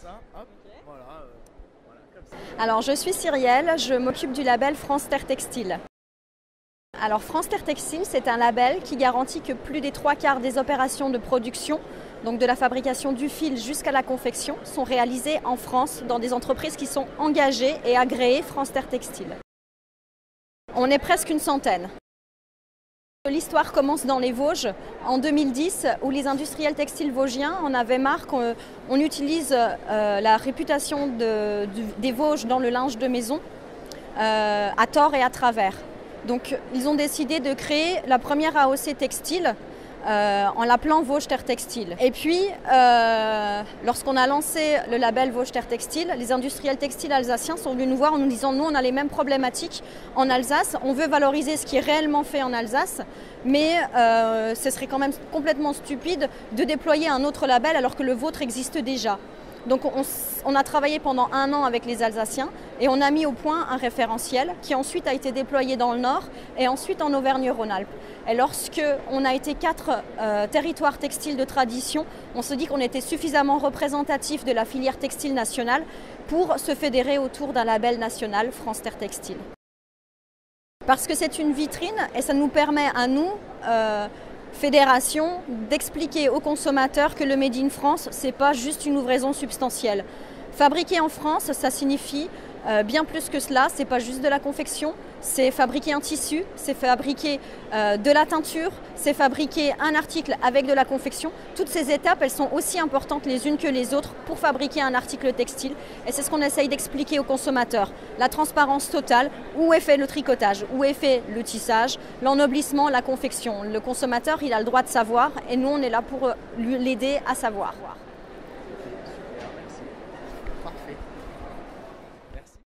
ça, hop, voilà, voilà, comme ça. Alors je suis Cyrielle, je m'occupe du label France Terre Textile. Alors France Terre Textile, c'est un label qui garantit que plus des 3/4 des opérations de production, donc de la fabrication du fil jusqu'à la confection, sont réalisées en France dans des entreprises qui sont engagées et agréées France Terre Textile. On est presque une centaine. L'histoire commence dans les Vosges en 2010 où les industriels textiles vosgiens en avaient marre qu'on utilise la réputation des Vosges dans le linge de maison à tort et à travers. Donc ils ont décidé de créer la première AOC textile en l'appelant Vosges Terre Textile. Et puis, lorsqu'on a lancé le label Vosges Terre Textile, les industriels textiles alsaciens sont venus nous voir en nous disant « Nous, on a les mêmes problématiques en Alsace, on veut valoriser ce qui est réellement fait en Alsace, mais ce serait quand même complètement stupide de déployer un autre label alors que le vôtre existe déjà ». Donc on a travaillé pendant 1 an avec les Alsaciens et on a mis au point un référentiel qui ensuite a été déployé dans le Nord et ensuite en Auvergne-Rhône-Alpes. Et lorsque on a été 4 territoires textiles de tradition, on se dit qu'on était suffisamment représentatif de la filière textile nationale pour se fédérer autour d'un label national France Terre Textile. Parce que c'est une vitrine et ça nous permet à nous, fédération, d'expliquer aux consommateurs que le Made in France, ce n'est pas juste une ouvraison substantielle. Fabriquer en France, ça signifie bien plus que cela, ce n'est pas juste de la confection, c'est fabriquer un tissu, c'est fabriquer de la teinture, c'est fabriquer un article avec de la confection. Toutes ces étapes, elles sont aussi importantes les unes que les autres pour fabriquer un article textile. Et c'est ce qu'on essaye d'expliquer aux consommateurs. La transparence totale, où est fait le tricotage, où est fait le tissage, l'ennoblissement, la confection. Le consommateur, il a le droit de savoir et nous, on est là pour l'aider à savoir.